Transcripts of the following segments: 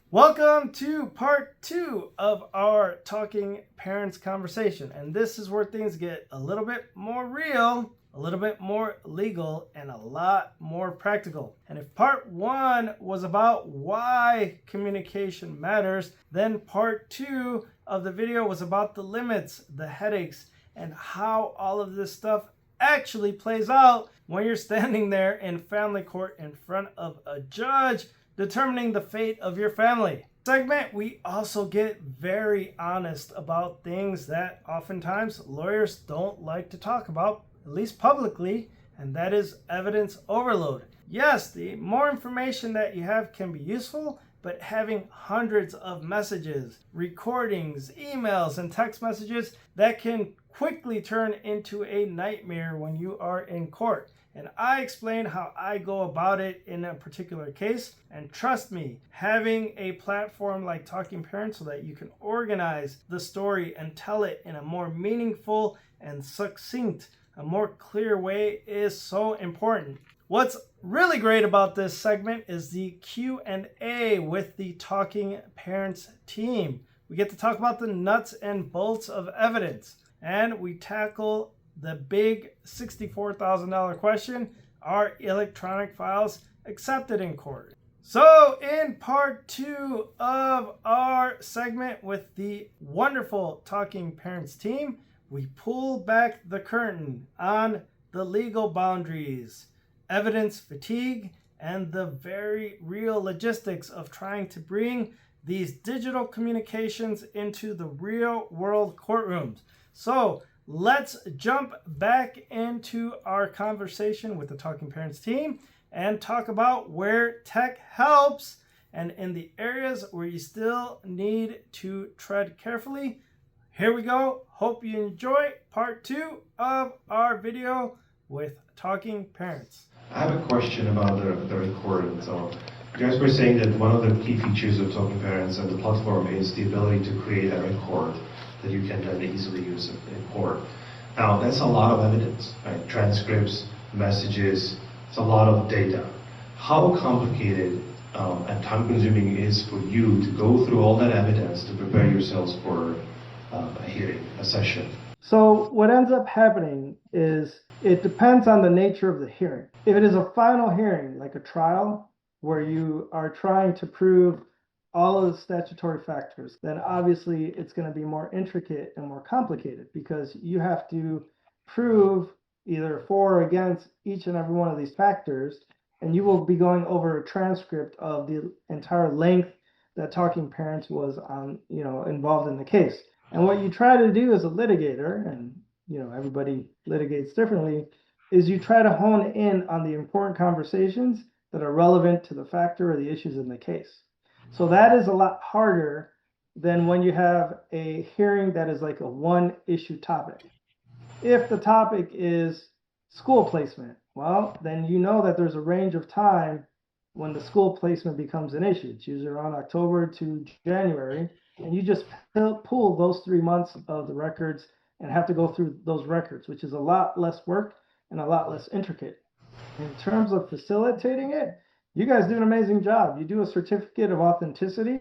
Welcome to part 2 of our Talking Parents conversation. And this is where things get a little bit more real, a little bit more legal, and a lot more practical. And if part 1 was about why communication matters, then part 2 of the video was about the limits, the headaches, and how all of this stuff actually plays out when you're standing there in family court in front of a judge determining the fate of your family. Segment, we also get very honest about things that oftentimes lawyers don't like to talk about, at least publicly, and that is evidence overload. Yes, the more information that you have can be useful, but having hundreds of messages, recordings, emails, and text messages, that can quickly turn into a nightmare when you are in court. And I explain how I go about it in a particular case. And trust me, having a platform like Talking Parents so that you can organize the story and tell it in a more meaningful and succinct, a more clear way is so important. What's really great about this segment is the Q&A with the Talking Parents team. We get to talk about the nuts and bolts of evidence, and we tackle the big $64,000 question: are electronic files accepted in court? So in part 2 of our segment with the wonderful Talking Parents team, we pull back the curtain on the legal boundaries, evidence fatigue, and the very real logistics of trying to bring these digital communications into the real world courtrooms. So let's jump back into our conversation with the Talking Parents team and talk about where tech helps and in the areas where you still need to tread carefully. Here we go. Hope you enjoy part 2 of our video with Talking Parents. I have a question about the recording. So you guys were saying that one of the key features of Talking Parents and the platform is the ability to create a record that you can then easily use in court. Now, that's a lot of evidence, right? Transcripts, messages, it's a lot of data. How complicated and time-consuming is for you to go through all that evidence to prepare yourselves for a hearing, a session? So what ends up happening is it depends on the nature of the hearing. If it is a final hearing, like a trial, where you are trying to prove all of the statutory factors, then obviously it's going to be more intricate and more complicated because you have to prove either for or against each and every one of these factors, and you will be going over a transcript of the entire length that Talking Parents was on, involved in the case. And what you try to do as a litigator, and everybody litigates differently, is you try to hone in on the important conversations that are relevant to the factor or the issues in the case. So that is a lot harder than when you have a hearing that is like a one issue topic. If the topic is school placement, well, then you know that there's a range of time when the school placement becomes an issue. It's usually around October to January, and you just pull those 3 months of the records and have to go through those records, which is a lot less work and a lot less intricate. In terms of facilitating it, you guys do an amazing job. You do a certificate of authenticity,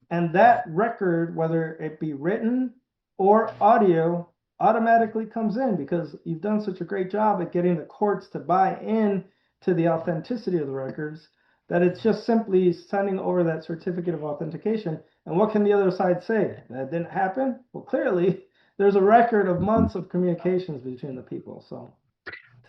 and that record, whether it be written or audio, automatically comes in because you've done such a great job at getting the courts to buy in to the authenticity of the records that it's just simply sending over that certificate of authentication. And what can the other side say? That didn't happen? Well, clearly there's a record of months of communications between the people. So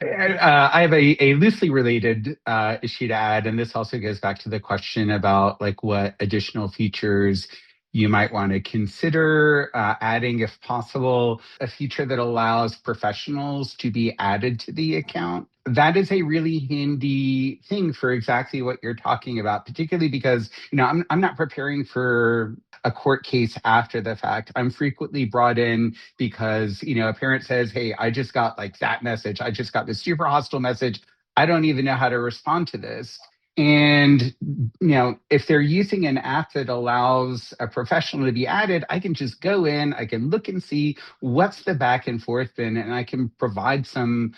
I have a loosely related issue to add, and this also goes back to the question about like what additional features you might want to consider adding, if possible, a feature that allows professionals to be added to the account. That is a really handy thing for exactly what you're talking about, particularly because, I'm not preparing for a court case after the fact. I'm frequently brought in because, a parent says, hey, I just got like that message. I just got this super hostile message. I don't even know how to respond to this. And, if they're using an app that allows a professional to be added, I can just go in, I can look and see what's the back and forth been, and I can provide some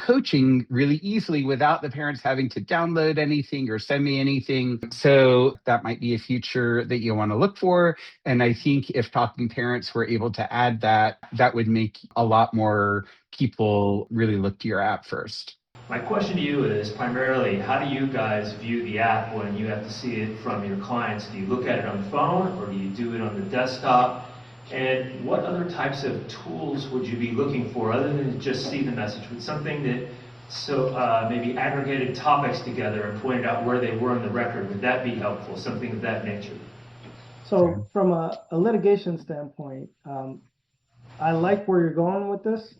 coaching really easily without the parents having to download anything or send me anything. So that might be a feature that you want to look for. And I think if Talking Parents were able to add that, that would make a lot more people really look to your app first. My question to you is primarily, how do you guys view the app when you have to see it from your clients? Do you look at it on the phone or do you do it on the desktop? And what other types of tools would you be looking for other than just see the message? With something that maybe aggregated topics together and pointed out where they were in the record, would that be helpful? Something of that nature. So from a litigation standpoint, I like where you're going with this.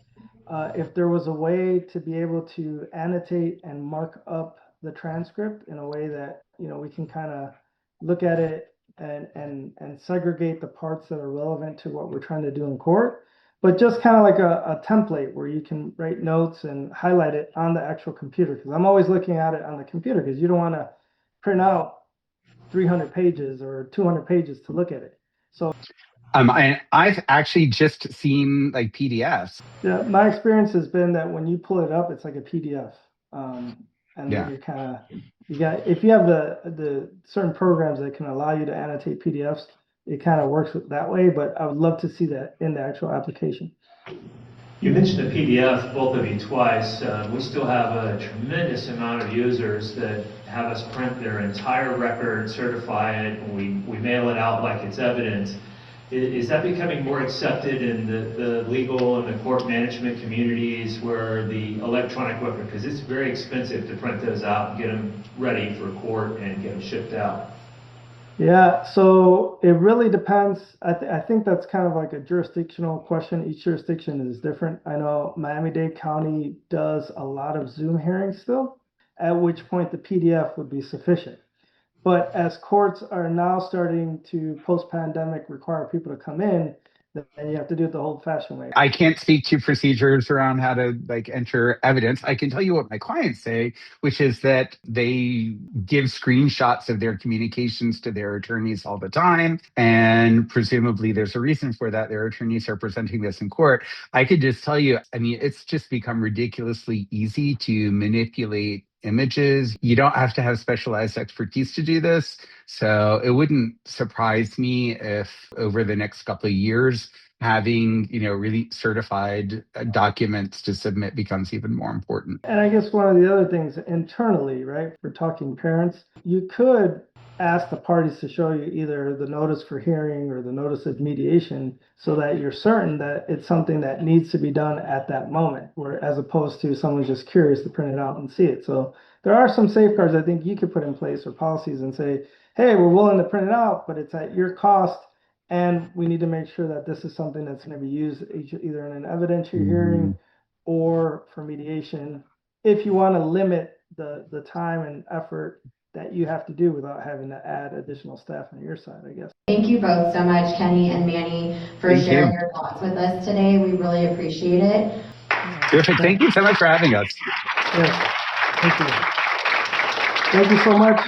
If there was a way to be able to annotate and mark up the transcript in a way that, we can kind of look at it and segregate the parts that are relevant to what we're trying to do in court, but just kind of like a template where you can write notes and highlight it on the actual computer. Because I'm always looking at it on the computer because you don't want to print out 300 pages or 200 pages to look at it. So I've actually just seen like PDFs. yeah, my experience has been that when you pull it up, it's like a PDF. And then you kind of, if you have the certain programs that can allow you to annotate PDFs, it kind of works that way, but I would love to see that in the actual application. You mentioned the PDF, both of you, twice. We still have a tremendous amount of users that have us print their entire record, certify it, and we mail it out like it's evidence. Is that becoming more accepted in the legal and the court management communities where the electronic record, because it's very expensive to print those out and get them ready for court and get them shipped out? Yeah, so it really depends. I think that's kind of like a jurisdictional question. Each jurisdiction is different. I know Miami-Dade County does a lot of Zoom hearings still, at which point the PDF would be sufficient. But as courts are now starting to post-pandemic require people to come in, then you have to do it the old-fashioned way. I can't speak to procedures around how to enter evidence. I can tell you what my clients say, which is that they give screenshots of their communications to their attorneys all the time. And presumably there's a reason for that. Their attorneys are presenting this in court. I could just tell you, it's just become ridiculously easy to manipulate images. You don't have to have specialized expertise to do this. So it wouldn't surprise me if over the next couple of years, having, really certified documents to submit becomes even more important. And I guess one of the other things internally, right, for Talking Parents, you could ask the parties to show you either the notice for hearing or the notice of mediation so that you're certain that it's something that needs to be done at that moment, where as opposed to someone just curious to print it out and see it. So there are some safeguards I think you could put in place or policies and say, hey, we're willing to print it out, but it's at your cost. And we need to make sure that this is something that's going to be used either in an evidentiary hearing or for mediation, if you want to limit the time and effort that you have to do without having to add additional staff on your side, I guess. Thank you both so much, Kenny and Manny, for sharing your thoughts with us today. We really appreciate it. Terrific. Thank you so much for having us. Yes. Thank you. Thank you so much.